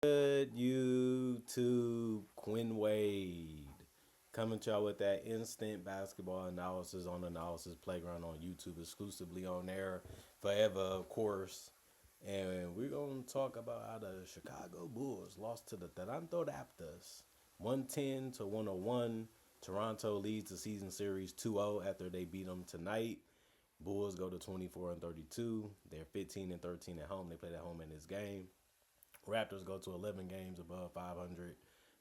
Good YouTube, Quinn Wade coming to y'all with that instant basketball analysis on Analysis Playground on YouTube, exclusively on there forever, of course. And we're going to talk about how the Chicago Bulls lost to the Toronto Raptors 110 to 101. Toronto leads the season series 2-0 after they beat them tonight. Bulls go to 24 and 32. They're 15 and 13 at home. They played at home in this game. Raptors go to 11 games above 500,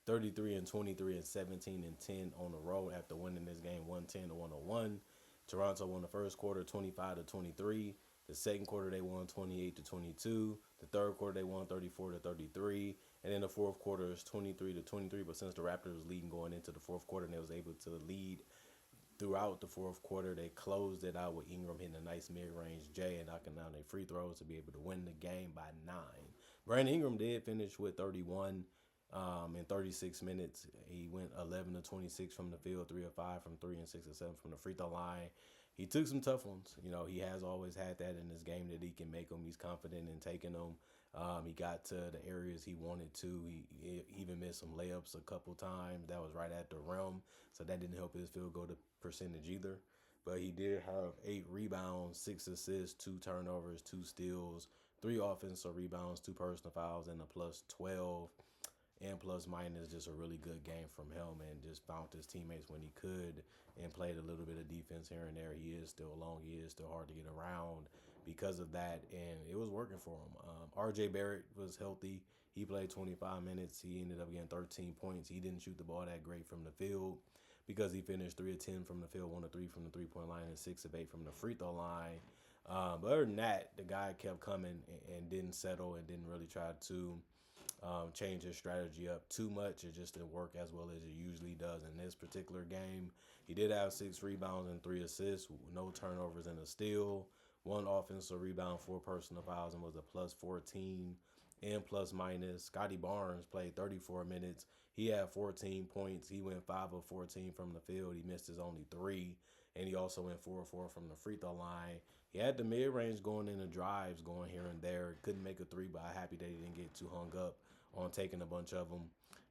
33 and 23 and 17 and 10 on the road after winning this game 110 to 101. Toronto won the first quarter 25 to 23. The second quarter they won 28 to 22. The third quarter they won 34 to 33. And then the fourth quarter is 23 to 23. But since the Raptors was leading going into the fourth quarter and they was able to lead throughout the fourth quarter, they closed it out with Ingram hitting a nice mid-range J and knocking down their free throws to be able to win the game by 9. Brandon Ingram did finish with 31 in 36 minutes. He went 11 to 26 from the field, 3 of 5 from 3 and 6 of 7 from the free throw line. He took some tough ones. You know, he has always had that in his game that he can make them. He's confident in taking them. He got to the areas he wanted to. He even missed some layups a couple times. That was right at the rim, so that didn't help his field goal percentage either. But he did have 8 rebounds, 6 assists, 2 turnovers, 2 steals, 3 offensive rebounds, 2 personal fouls, and a plus 12. And plus minus, just a really good game from him, and just found his teammates when he could and played a little bit of defense here and there. He is still long. He is still hard to get around because of that, and it was working for him. RJ Barrett was healthy. He played 25 minutes. He ended up getting 13 points. He didn't shoot the ball that great from the field because he finished 3 of 10 from the field, 1 of 3 from the three-point line, and 6 of 8 from the free throw line. But other than that, the guy kept coming and didn't settle and didn't really try to change his strategy up too much. It just didn't work as well as it usually does in this particular game. He did have 6 rebounds and 3 assists, no turnovers and a steal, 1 offensive rebound, 4 personal fouls, and was a plus 14 and plus minus. Scotty Barnes played 34 minutes. He had 14 points. He went 5 of 14 from the field. He missed his only 3. And he also went 4 of 4 from the free throw line. He had the mid-range going in the drives going here and there. Couldn't make a 3, but I'm happy that he didn't get too hung up on taking a bunch of them.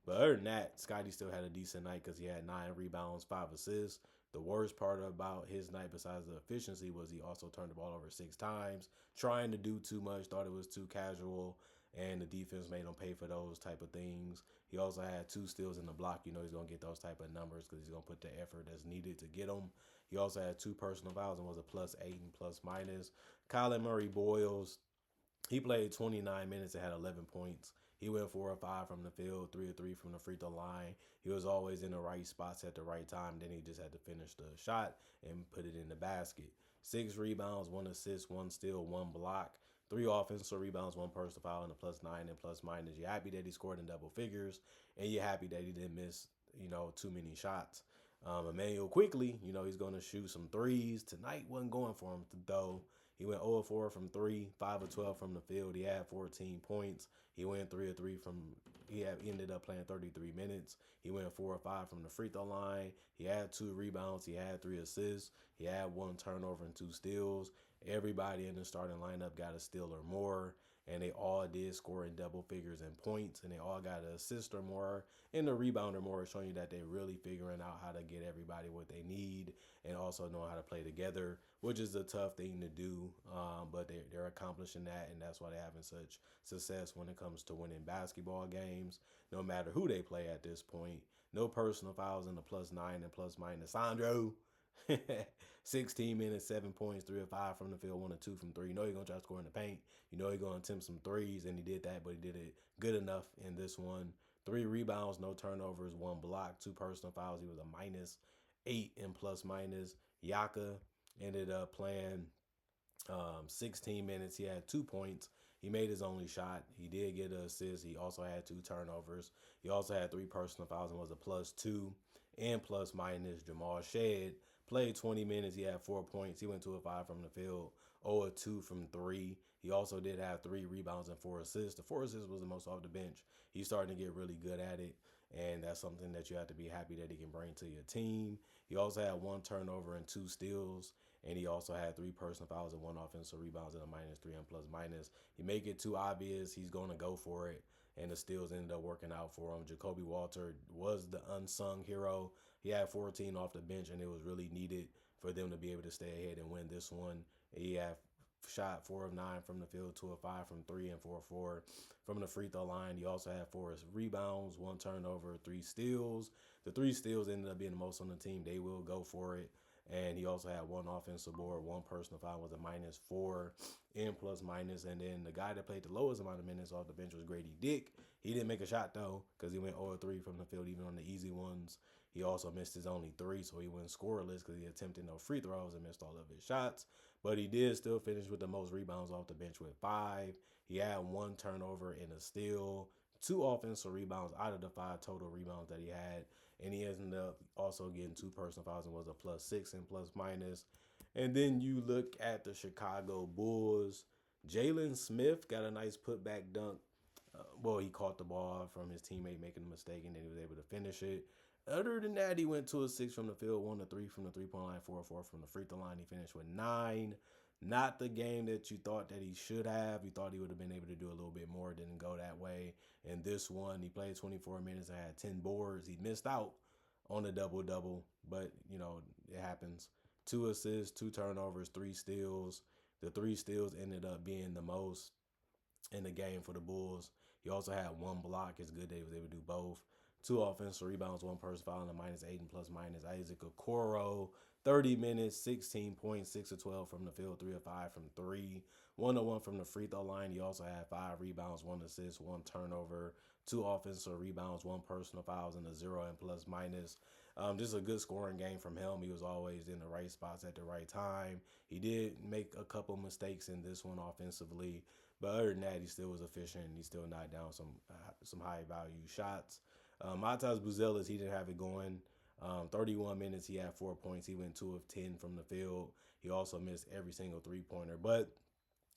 But other than that, Scotty still had a decent night because he had 9 rebounds, 5 assists. The worst part about his night, besides the efficiency, was he also turned the ball over 6 times, trying to do too much, thought it was too casual, and the defense made him pay for those type of things. He also had 2 steals in the block. You know he's going to get those type of numbers because he's going to put the effort that's needed to get them. He also had 2 personal fouls and was a plus 8 and plus minus. Colin Murray Boyles, he played 29 minutes and had 11 points. He went 4 of 5 from the field, 3 of 3 from the free throw line. He was always in the right spots at the right time. Then he just had to finish the shot and put it in the basket. 6 rebounds, 1 assist, 1 steal, 1 block, 3 offensive rebounds, 1 personal foul, and a plus 9 and plus minus. You're happy that he scored in double figures, and you're happy that he didn't miss, too many shots. Emmanuel quickly, he's going to shoot some threes. Tonight wasn't going for him, though. He went 0 of 4 from 3, 5 of 12 from the field. He had 14 points. He went 3 of 3 he ended up playing 33 minutes. He went 4 of 5 from the free throw line. He had 2 rebounds. He had 3 assists. He had 1 turnover and 2 steals. Everybody in the starting lineup got a steal or more, and they all did score in double figures and points, and they all got an assist or more and a rebound or more, showing you that they're really figuring out how to get everybody what they need and also know how to play together, which is a tough thing to do, but they're accomplishing that, and that's why they're having such success when it comes to winning basketball games, no matter who they play at this point. No personal fouls in the plus 9 and plus minus. Sandro, 16 minutes, 7 points, 3 of 5 from the field, 1 of 2 from 3. You know you're going to try to score in the paint. You know you're going to attempt some threes, and he did that, but he did it good enough in this one. 3 rebounds, no turnovers, 1 block, 2 personal fouls. He was a minus 8 and plus minus. Yaka ended up playing 16 minutes. He had 2 points. He made his only shot. He did get an assist. He also had 2 turnovers. He also had 3 personal fouls and was a plus 2 and plus minus. Jamal Shed played 20 minutes. He had 4 points. He went 2 of 5 from the field, 0 of 2 from 3. He also did have 3 rebounds and 4 assists. The 4 assists was the most off the bench. He's starting to get really good at it, and that's something that you have to be happy that he can bring to your team. He also had 1 turnover and 2 steals, and he also had 3 personal fouls and 1 offensive rebounds and a minus 3 and plus minus. You make it too obvious, he's going to go for it. and the steals ended up working out for him. Jacoby Walter was the unsung hero. He had 14 off the bench, and it was really needed for them to be able to stay ahead and win this one. He had shot 4 of 9 from the field, 2 of 5 from three, and 4 of 4 from the free throw line. He also had 4 rebounds, 1 turnover, 3 steals. The 3 steals ended up being the most on the team. They will go for it. And he also had 1 offensive board, 1 personal foul, was a -4 in plus minus. And then the guy that played the lowest amount of minutes off the bench was Grady Dick. He didn't make a shot though, because he went 0 of 3 from the field, even on the easy ones. He also missed his only 3, so he went scoreless because he attempted no free throws and missed all of his shots. But he did still finish with the most rebounds off the bench with 5. He had 1 turnover and a steal, 2 offensive rebounds out of the 5 total rebounds that he had. And he ended up also getting 2 personal fouls and was a +6 in plus minus. And then you look at the Chicago Bulls. Jalen Smith got a nice putback dunk. Well, he caught the ball from his teammate making a mistake, and then he was able to finish it. Other than that, he went 2 of 6 from the field, 1 of 3 from the 3-point line, 4 of 4 from the free throw line. He finished with 9. Not the game that you thought that he should have. You thought he would have been able to do a little bit more. Didn't go that way. And this one, he played 24 minutes and had 10 boards. He missed out on a double-double, but, it happens. 2 assists, 2 turnovers, 3 steals. The 3 steals ended up being the most in the game for the Bulls. He also had 1 block. It's good that he was able to do both. 2 offensive rebounds, 1 person foul, and a -8 and plus minus. Isaac Okoro, 30 minutes, 16 points, 6 of 12 from the field, 3 of 5 from 3, 1 of 1 from the free throw line. He also had 5 rebounds, 1 assist, 1 turnover, 2 offensive rebounds, 1 personal fouls, and a 0 and plus minus. Just a good scoring game from him. He was always in the right spots at the right time. He did make a couple mistakes in this one offensively, but other than that, he still was efficient. And he still knocked down some high value shots. Matas Buzelis, he didn't have it going. 31 minutes, he had 4 points. He went 2 of 10 from the field. He also missed every single 3-pointer, but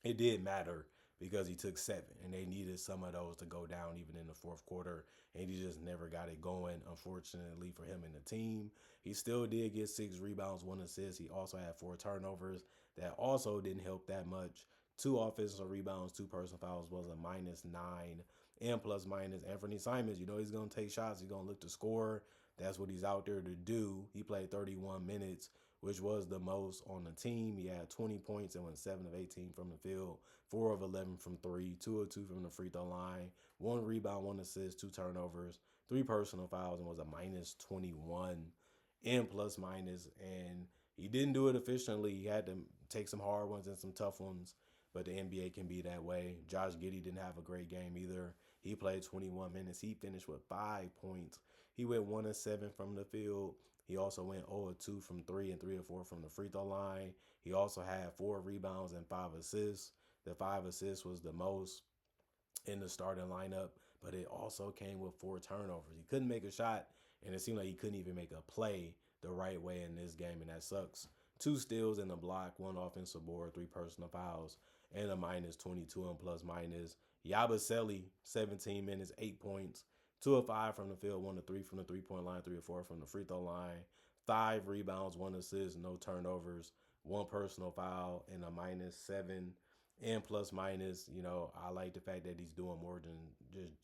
it did matter because he took 7, and they needed some of those to go down even in the fourth quarter, and he just never got it going, unfortunately, for him and the team. He still did get 6 rebounds, 1 assist. He also had 4 turnovers. That also didn't help that much. 2 offensive rebounds, 2 personal fouls, was a -9 and plus minus. Anthony Simons, he's going to take shots. He's going to look to score. That's what he's out there to do. He played 31 minutes, which was the most on the team. He had 20 points and went 7 of 18 from the field, 4 of 11 from 3, 2 of 2 from the free throw line, 1 rebound, 1 assist, 2 turnovers, 3 personal fouls, and was a -21 in plus minus. And he didn't do it efficiently. He had to take some hard ones and some tough ones, but the NBA can be that way. Josh Giddey didn't have a great game either. He played 21 minutes. He finished with 5 points. He went 1 of 7 from the field. He also went 0 of 2 from 3 and 3 of 4 from the free throw line. He also had 4 rebounds and 5 assists. The 5 assists was the most in the starting lineup, but it also came with 4 turnovers. He couldn't make a shot, and it seemed like he couldn't even make a play the right way in this game, and that sucks. 2 steals in the block, 1 offensive board, 3 personal fouls, and a -22 and plus minus. Yabusele, 17 minutes, 8 points, 2 of 5 from the field, 1 of 3 from the 3-point line, 3 of 4 from the free throw line, 5 rebounds, 1 assist, no turnovers, 1 personal foul, and a -7 and plus minus. I like the fact that he's doing more than just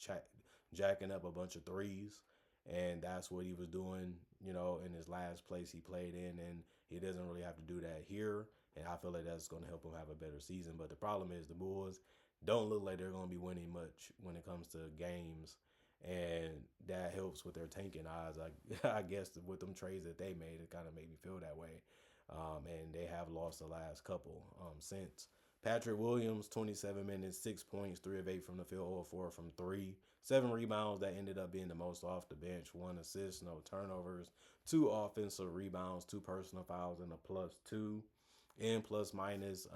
jacking up a bunch of threes. And that's what he was doing, in his last place he played in. And he doesn't really have to do that here. And I feel like that's going to help him have a better season. But the problem is the Bulls don't look like they're going to be winning much when it comes to games. And that helps with their tanking odds. I guess with them trades that they made, it kind of made me feel that way. And they have lost the last couple since. Patrick Williams, 27 minutes, 6 points, 3 of 8 from the field, 0 of 4 from 3. 7 rebounds, that ended up being the most off the bench. 1 assist, no turnovers. 2 offensive rebounds, 2 personal fouls, and a +2 and plus minus.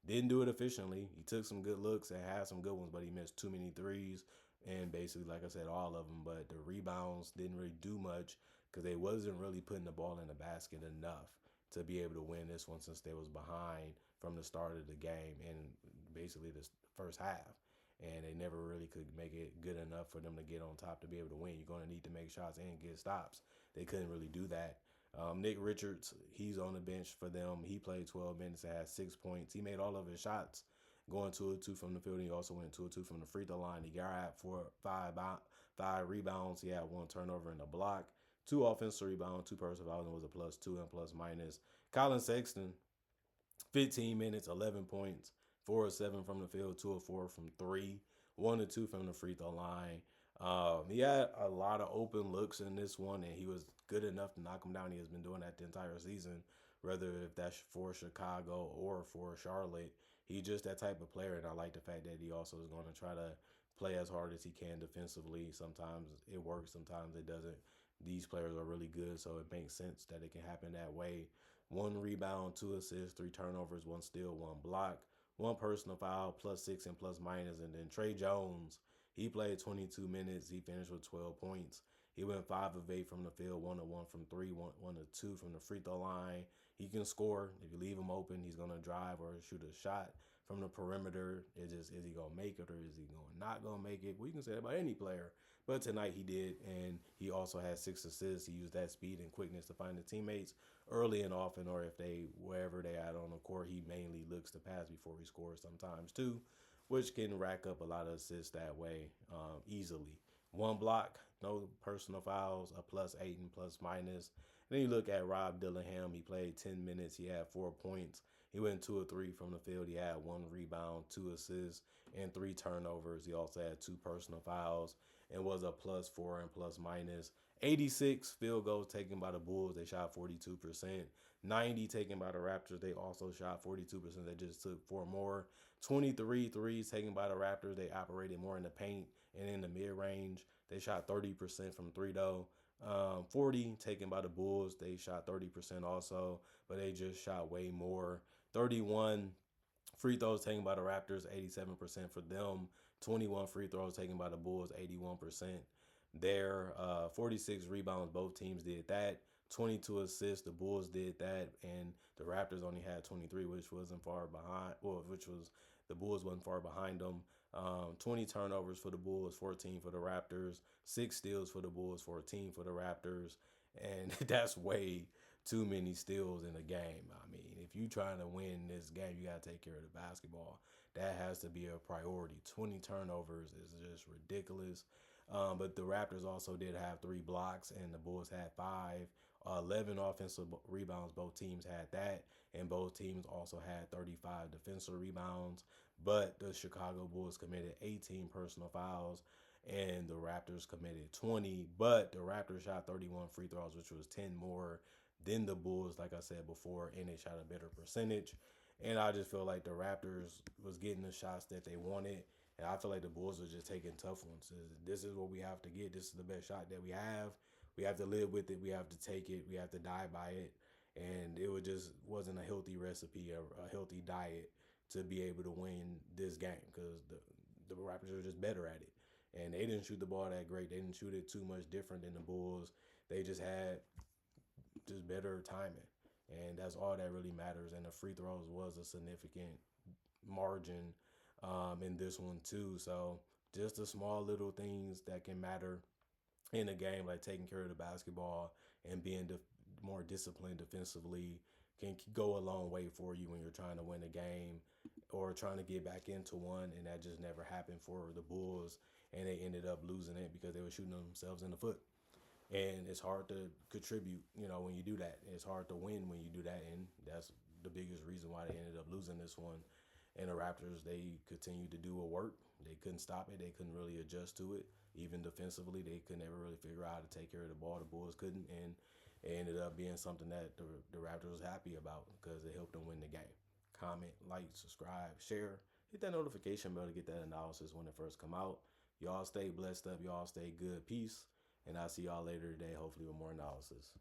Didn't do it efficiently. He took some good looks and had some good ones, but he missed too many threes. And basically, like I said, all of them. But the rebounds didn't really do much because they wasn't really putting the ball in the basket enough to be able to win this one since they was behind from the start of the game and basically the first half. And they never really could make it good enough for them to get on top to be able to win. You're going to need to make shots and get stops. They couldn't really do that. Nick Richards, he's on the bench for them. He played 12 minutes and had 6 points. He made all of his shots. going 2 of 2 from the field. And he also went 2 of 2 from the free throw line. He got five rebounds. He had one turnover and a block, two offensive rebounds, two personal fouls, and was a +2 and plus minus. Colin Sexton, 15 minutes, 11 points, 4 of 7 from the field, 2 of 4 from three, 1 of 2 from the free throw line. He had a lot of open looks in this one, and he was good enough to knock him down. He has been doing that the entire season, whether if that's for Chicago or for Charlotte. He's just that type of player, and I like the fact that he also is going to try to play as hard as he can defensively. Sometimes it works, sometimes it doesn't. These players are really good, so it makes sense that it can happen that way. 1 rebound, 2 assists, 3 turnovers, 1 steal, 1 block, one personal foul, +6 and plus minus. And then Trey Jones, he played 22 minutes. He finished with 12 points. He went 5 of 8 from the field, 1 of 1 from three, 1 of 2 from the free throw line. He can score. If you leave him open, he's gonna drive or shoot a shot from the perimeter. It's just, is he gonna make it or is he not gonna make it? Well, you can say that about any player, but tonight he did, and he also had 6 assists. He used that speed and quickness to find the teammates early and often, or if they wherever they at on the court, he mainly looks to pass before he scores sometimes too, which can rack up a lot of assists that way easily. 1 block, no personal fouls, a +8 and plus minus. And then you look at Rob Dillingham. He played 10 minutes. He had 4 points. He went 2 of 3 from the field. He had 1 rebound, 2 assists, and 3 turnovers. He also had 2 personal fouls and was a +4 and plus minus. 86 field goals taken by the Bulls. They shot 42%. 90 taken by the Raptors. They also shot 42%. They just took 4 more. 23 threes taken by the Raptors. They operated more in the paint and in the mid range. They shot 30% from three, though. 40 taken by the Bulls. They shot 30% also, but they just shot way more. 31 free throws taken by the Raptors, 87% for them. 21 free throws taken by the Bulls, 81% there. 46 rebounds, both teams did that. 22 assists, the Bulls did that, and the Raptors only had 23, which wasn't far behind. Well, which was the Bulls wasn't far behind them. 20 turnovers for the Bulls, 14 for the Raptors. 6 steals for the Bulls, 14 for the Raptors, and that's way too many steals in a game. I mean, if you're trying to win this game, you got to take care of the basketball. That has to be a priority. 20 turnovers is just ridiculous. But the Raptors also did have 3 blocks, and the Bulls had 5. 11 offensive rebounds. Both teams had that, and both teams also had 35 defensive rebounds. But the Chicago Bulls committed 18 personal fouls, and the Raptors committed 20. But the Raptors shot 31 free throws, which was 10 more than the Bulls, like I said before, and they shot a better percentage. And I just feel like the Raptors was getting the shots that they wanted. And I feel like the Bulls was just taking tough ones. This is what we have to get. This is the best shot that we have. We have to live with it. We have to take it. We have to die by it. And it just wasn't a healthy recipe, a healthy diet to be able to win this game, because the Raptors are just better at it. And they didn't shoot the ball that great. They didn't shoot it too much different than the Bulls. They just had just better timing. And that's all that really matters. And the free throws was a significant margin in this one too. So just the small little things that can matter in a game, like taking care of the basketball and being more disciplined defensively, can go a long way for you when you're trying to win a game or trying to get back into one. And that just never happened for the Bulls, and they ended up losing it because they were shooting themselves in the foot. And it's hard to contribute, when you do that. It's hard to win when you do that, and that's the biggest reason why they ended up losing this one. And the Raptors, they continued to do a work. They couldn't stop it. They couldn't really adjust to it. Even defensively, they could never really figure out how to take care of the ball. The Bulls couldn't, and it ended up being something that the Raptors was happy about because it helped them win the game. Comment, like, subscribe, share, hit that notification bell to get that analysis when it first come out. Y'all stay blessed up. Y'all stay good. Peace. And I'll see y'all later today, hopefully with more analysis.